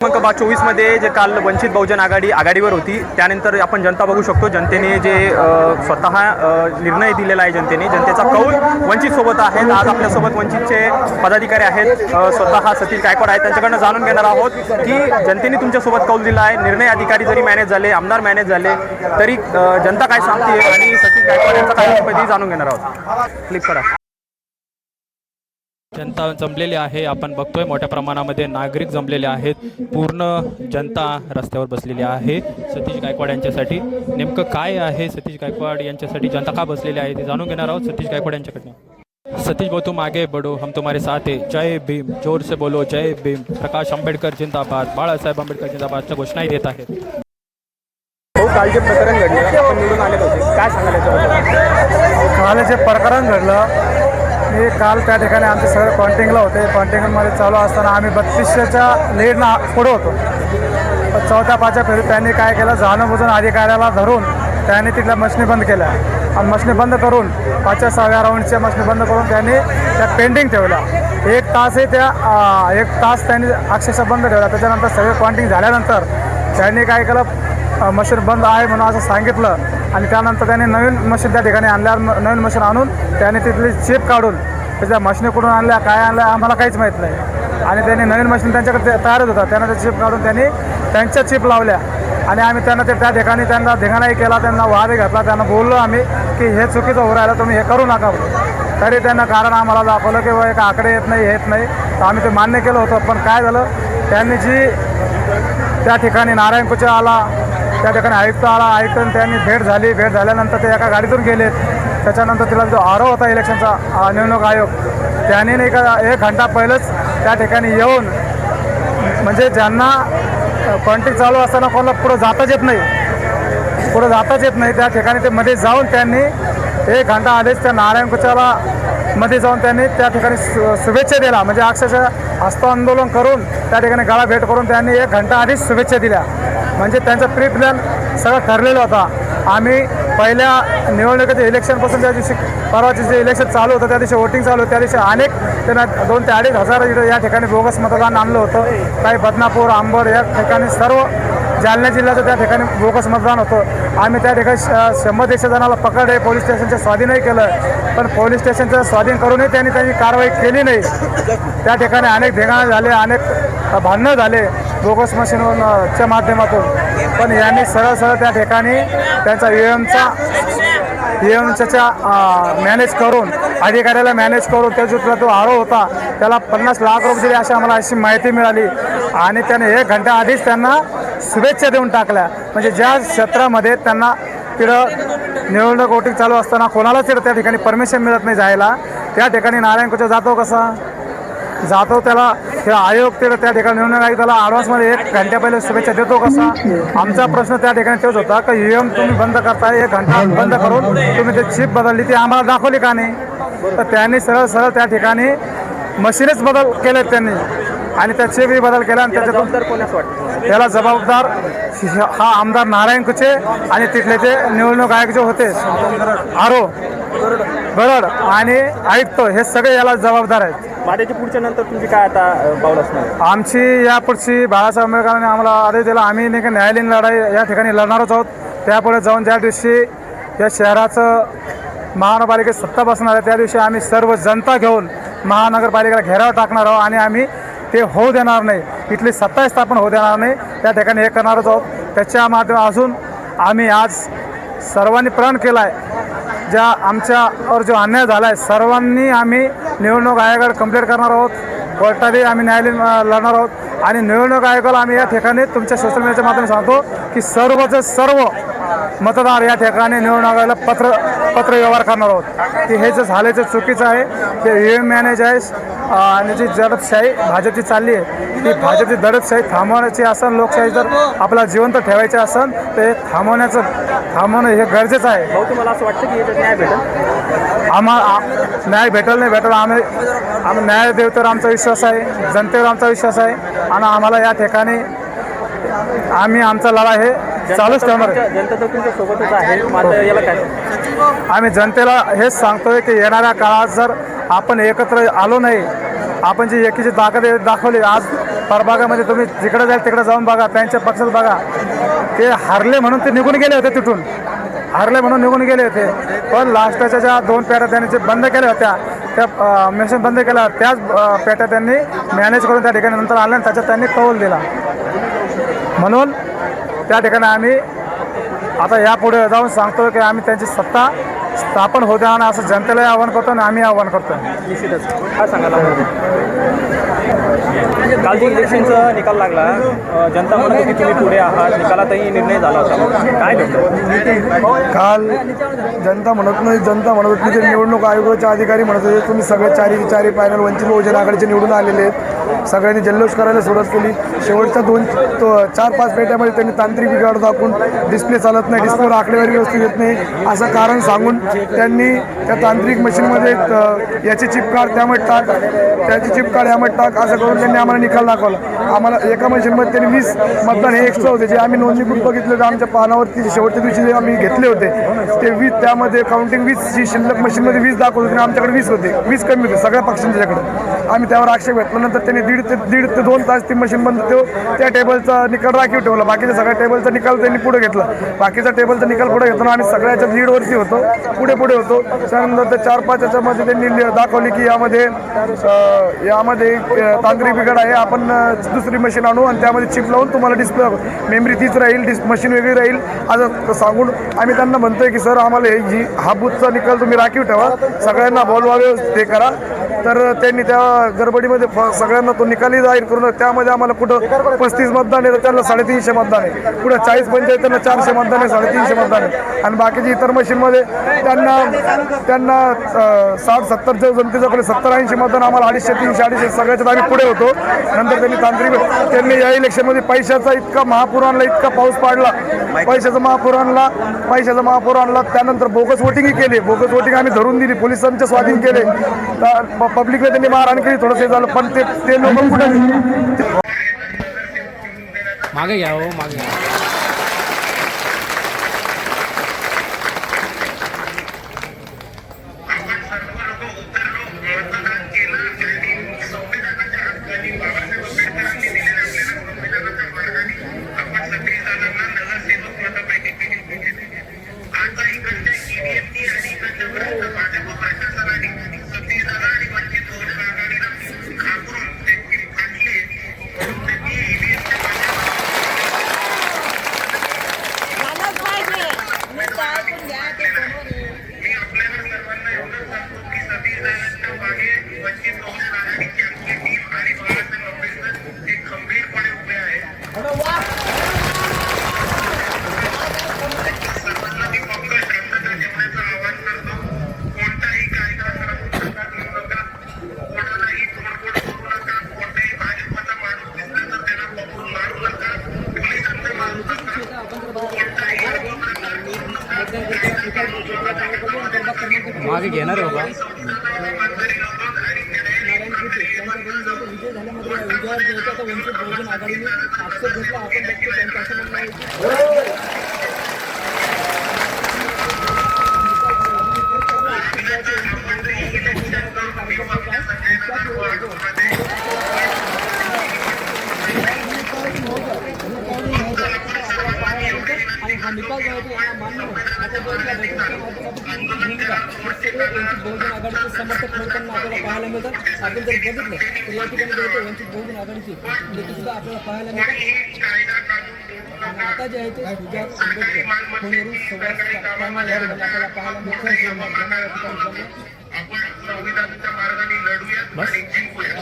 क्रमांक 24 मध्ये जे काल वंचित बहुजन आघाडी आघाडीवर होती, त्यानंतर आपण जनता बघू शकतो. जनतेने जे स्वतः निर्णय दिलेला आहे, जनतेचा कौल वंचित सोबत आहे. आज आपल्यासोबत वंचितचे पदाधिकारी आहेत, स्वतः सतीश गायकवाड आहेत. त्यांच्याकडनं जाणून घेणार आहोत की जनतेने तुमच्यासोबत कौल दिला आहे. निर्णय अधिकारी जरी मॅनेज झाले, आमदार मॅनेज झाले, तरी जनता काय सांगते आणि सतीश गायकवाड यांचा काय पद्धती जाणून घेणार आहोत. क्लिक करा. जनता जमलेली आहे. आपण बघतोय मोठ्या प्रमाणामध्ये नागरिक जमलेले आहेत. पूर्ण जनता रस्त्यावर बसलेली आहे सतीश गायकवाड यांच्यासाठी. नेमकं काय आहे सतीश गायकवाड यांच्यासाठी जनता का बसलेली आहे ते जाणून घेणार आहोत सतीश गायकवाड यांच्याकडनं. सतीश भाऊ तुम आगे बढ़ो, हम तुम्हारे साथ है. जय भीम, जोर से बोलो जय भीम. प्रकाश आंबेडकर जिंदाबाद, बाळासाहेब आंबेडकर जिंदाबादच्या घोषणाही देत आहेत. हो, काल जे प्रकरण घडलं, आपण निवडून आले होते, काय सांगाल याच्याबद्दल? काल जे प्रकरण घडलं, मी काल त्या ठिकाणी आमचे सगळे कॉन्टिंगला होते. कॉन्टिंगमध्ये चालू असताना आम्ही 32च्या लीडला पुढं होतो. चौथ्या पाचव्या फेरीत त्यांनी काय केलं, जाणूनबुजून अधिकाऱ्याला धरून त्यांनी तिथल्या मशनी बंद केल्या आणि मशनी बंद करून 5व्या राऊंडच्या मशनी बंद करून त्यांनी त्या पेंडिंग ठेवल्या. एक तास त्यांनी अक्षरशः बंद ठेवला. त्याच्यानंतर सगळे कॉन्टिंग झाल्यानंतर त्यांनी काय केलं, मशीन बंद आहे म्हणून असं सांगितलं आणि त्यानंतर त्यांनी नवीन मशीन त्या ठिकाणी आणल्यावर नवीन मशीन आणून त्यांनी तिथली चिप काढून त्याच्या मशीनी कुठून आणल्या, काय आणल्या आम्हाला काहीच माहीत नाही. आणि त्यांनी नवीन मशीन त्यांच्याकडे तयारच होता, त्यांना त्या चिप काढून त्यांनी त्यांच्या चिप लावल्या आणि आम्ही त्यांना त्या ठिकाणी त्यांना धिंगाणाही केला, त्यांना वाद घातला. त्यांना बोललो आम्ही की हे चुकीचं होऊ राहिलं, तुम्ही हे करू नका. तरी त्यांना कारण आम्हाला दाखवलं की एक आकडे येत नाही. तर आम्ही ते मान्य केलं होतं. पण काय झालं, त्यांनी जी त्या ठिकाणी नारायण कुचे आला, त्या ठिकाणी आयुक्त आला, आयुक्त त्यांनी भेट झाल्यानंतर ते एका गाडीतून गेलेत. त्याच्यानंतर तिला जो आरोप होता इलेक्शनचा, निवडणूक आयोग, त्यांनी नाही का 1 घंटा पहिलंच त्या ठिकाणी येऊन, म्हणजे ज्यांना कॉन्टिंग चालू असताना कोणाला पुढं जाताच येत नाही, त्या ठिकाणी ते मध्ये जाऊन त्यांनी 1 घंटा आधीच त्या नारायण कुचाला मध्ये जाऊन त्यांनी त्या ठिकाणी शुभेच्छा दिला. म्हणजे अक्षरशः हस्तांदोलन करून त्या ठिकाणी गळा भेट करून त्यांनी 1 घंटा आधीच शुभेच्छा दिल्या. म्हणजे त्यांचा प्री प्लॅन सगळं ठरलेलं होता. आम्ही पहिल्या निवडणुकीच्या इलेक्शनपासून ज्या दिवशी परवाचे जे इलेक्शन चालू होतं, त्या दिवशी वोटिंग चालू होतं, त्या दिवशी अनेक त्यांना 2 ते 2.5 हजार या ठिकाणी बोगस मतदान आणलं होतं. काही बदनापूर, आंबड या ठिकाणी सर्व जालना जिल्ह्याचं त्या ठिकाणी बोगस मतदान होतं. आम्ही त्या ठिकाणी 100-100 जणांना पकडले, पोलीस स्टेशनच्या स्वाधीनही केलं. पण पोलीस स्टेशनचं स्वाधीन करूनही त्यांनी त्याची कारवाई केली नाही. त्या ठिकाणी अनेक धिंगाणे झाले, अनेक भांडणं झाले बोगस मशीनच्या माध्यमातून. पण यांनी सरळ त्या ठिकाणी त्यांचा ईएमच्या मॅनेज करून, अधिकाऱ्याला मॅनेज करून त्याचा जो आरोप होता त्याला 50 लाख रुपये दिले अशी माहिती मिळाली. आणि त्याने 1 घंटा आधीच त्यांना शुभेच्छा देऊन टाकल्या. म्हणजे ज्या क्षेत्रामध्ये त्यांना तिथं निवडणूक वोटिंग चालू असताना कोणालाच तिथं त्या ठिकाणी परमिशन मिळत नाही जायला, त्या ठिकाणी नारायण कुचे जातो त्याला ते आयोग त्या ठिकाणी निवडणूक आयुक्ताला ॲडव्हान्समध्ये 1 घंट्या पहिले शुभेच्छा देतो कसा. आमचा प्रश्न त्या ठिकाणी तोच होता की ईएम तुम्ही बंद करताय, 1 घंटा बंद करून तुम्ही ते चिप बदलली, ती आम्हाला दाखवली का नाही. तर त्यांनी सरळ त्या ठिकाणी मशीनच बदल केलेत त्यांनी आणि त्या चिपही बदल केला. आणि त्याच्यातून त्याला जबाबदार हा आमदार नारायण कुचे आणि तिथले ते निवडणूक आयोग जे होते गरड आणि आयुक्त, हे सगळे याला जबाबदार आहेत. माझ्याची पुढच्या नंतर तुमची काय आता पाऊल असणार? आमची यापुढची बाळासाहेब आंबेडकरांनी आम्हाला आदेश दिला, आम्ही नाही का न्यायालयीन लढाई या ठिकाणी लढणारच आहोत. त्यापुढे जाऊन ज्या दिवशी या शहराचं महानगरपालिकेत सत्ता बसणार आहे, त्या दिवशी आम्ही सर्व जनता घेऊन महानगरपालिकेला घेराव टाकणार आहोत आणि आम्ही ते होऊ देणार नाही. इथली सत्ता स्थापन होऊ देणार नाही. त्या ठिकाणी हे करणारच आहोत. त्याच्या माध्यमातून आम्ही आज सर्वांनी प्रण केला आहे, ज्या आमच्यावर जो अन्याय झाला आहे सर्वांनी आम्ही निवडणूक आयोगाकडे कंप्लेंट करणार आहोत. कोर्टातही आम्ही न्यायालयीन लढणार आहोत. आणि निवडणूक आयोगाला आम्ही या ठिकाणी तुमच्या सोशल मीडियाच्या माध्यमातून सांगतो की सर्व मतदार या ठिकाणी निवडणूक आयोगाला पत्र व्यवहार करणार आहोत की हे जे झालं ते चुकीचं आहे. ते ईएम मॅनेज आहे आणि जी दडपशाही भाजपची चालली आहे, ती भाजपची दडपशाही थांबवण्याची असेल, लोकशाही जर आपला जिवंत ठेवायची असेल ते थांबवणं हे गरजेचं आहे. भाऊ, तुम्हाला असं वाटतं की याच्यात न्याय भेटेल? न्याय भेटेल. आम्ही न्याय देवतेवर आमचा विश्वास आहे, जनतेवर आमचा विश्वास आहे आणि आम्हाला या ठिकाणी आम्ही आमचा लढा हे चालूच ठेवणार आहे. जनता तर तुमच्या सोबतच आहे, मात्र याला काय? आम्ही जनतेला हेच सांगतोय की येणाऱ्या काळात जर आपण एकत्र आलो नाही, आपण जी एकीची ताकद दाखवली, आज प्रभागामध्ये तुम्ही जिकडे जाईल तिकडे जाऊन बघा, त्यांच्या पक्षात बघा, ते हारले म्हणून ते निघून गेले होते तिथून, हारले म्हणून निघून गेले होते. पण लास्टच्या ज्या 2 पेट्या त्यांनी जे बंद केल्या होत्या, त्या मशीन बंद केल्या, त्याच पेट्या त्यांनी मॅनेज करून त्या ठिकाणी नंतर आल्या आणि त्याच्यात त्यांनी कौल दिला. म्हणून त्या ठिकाणी आम्ही आता यापुढे जाऊन सांगतो की आम्ही त्यांची सत्ता स्थापन होते आणि असं जनतेलाही आव्हान करतो आणि आम्ही आव्हान करतो. निश्चितच. काय सांगायला काल जे इलेक्शनचा निकाल लागला, जनता म्हणत होती तुम्ही पुढे आहात, निकालातही निर्णय झाला होता, काय भेटतं? काल जनता म्हणत होती ते निवडणूक आयोगाचे अधिकारी म्हणत होते तुम्ही सगळे चारी पॅनल वंचित बहुजन आघाडीचे निवडून आलेले आहेत. सगळ्यांनी जल्लोष करायला सुरुवात केली. शेवटच्या 4-5 पेट्यामध्ये त्यांनी तांत्रिक बिघाड दाखवून डिस्प्ले चालत नाही, डिस्प्लेवर आकडेवारी व्यवस्थित येत नाही असं कारण सांगून त्यांनी त्या तांत्रिक मशीनमध्ये याची चिप काढ त्यामध्ये टाक, त्याची चिप काढ यामध्ये टाक असं करून त्यांनी आम्हाला निकाल दाखवला. आम्हाला एका मशीनमध्ये त्यांनी 20 मतदान हे एक्स्ट्रा होते, जे आम्ही नोंदणीकृत बघितले होते आमच्या पानावरती शेवटच्या दिवशी जे आम्ही घेतले होते ते 20, त्यामध्ये काउंटिंग 20 जी शिल्लक मशीनमध्ये 20 दाखवत होते, आमच्याकडे 20 होते, 20 कमी होते सगळ्या पक्षांच्याकडे. आम्ही त्यावर आक्षेप घेतल्यानंतर त्यांनी दीड ते 2 तास ती मशीन बंद त्या टेबलचा निकाल राखीव ठेवला. बाकीच्या सगळ्या टेबलचा निकाल त्यांनी पुढे घेतला. बाकीचा टेबलचा निकाल पुढे घेताना आम्ही सगळ्याच्या लीडवरती होतो, पुढे होतो. त्यानंतर ते 4-5 याच्यामध्ये त्यांनी दाखवली की यामध्ये तांत्रिक बिघाड आहे, आपण दुसरी मशीन आणू आणि त्यामध्ये चिप लावून तुम्हाला डिस्प्ले मेमरी तीच राहील, मशीन वेगळी राहील असं सांगून आम्ही त्यांना म्हणतोय की सर आम्हाला हा बूथचा निकाल तुम्ही राखीव ठेवा, सगळ्यांना बोलवावे ते करा. तर त्यांनी त्या गडबडीमध्ये सगळ्यांना तो निकाली जाहीर करून त्यामध्ये आम्हाला कुठं 35 मतदान आहे तर त्यांना 350 मतदान आहे, पुढे 40-45 त्यांना 400 मतदान आहे, 350 मतदान आहे. आणि बाकीची इतर मशीनमध्ये त्यांना 60-70 जनतेच्याकडे 70-80 मतदान, आम्हाला 250-300-250 सगळ्याच्यात आम्ही पुढे होतो. नंतर त्यांनी या इलेक्शनमध्ये पैशाचा इतका महापूर आणला, इतका पाऊस पाडला, पैशाचा महापूर आणला. त्यानंतर बोगस वोटिंगही केली, बोगस वोटिंग आम्ही धरून दिली, पोलिसांच्या स्वाधीन केले, पब्लिकला त्यांनी मारहाण केली, थोडंसं झालं. पण ते लोक कुठे मागे घ्या हो, मागे घ्या. मागे घेणार आहे बाबा. वंचित बहुजन आघाडीने आक्षेप घेतला. आपण बघतो त्यांचं असं म्हणणं आहे की आणि हा निकाल जो आहे तो यांना मान्य नाही. वंचित बहुजन आघाडीचे समर्थक ठरताना आपल्याला पाहायला मिळतात. आपण जर बघितलं तर या ठिकाणी बघतो वंचित बहुजन आघाडीची नेते सुद्धा आपल्याला पाहायला मिळतात. आणि आता जे आहे ते सुजात आंबेडकर पुणेरून संवाद आपल्याला पाहायला मिळतात. आपण संविधानाच्या मार्गाने लढूया आणि जिंकूया.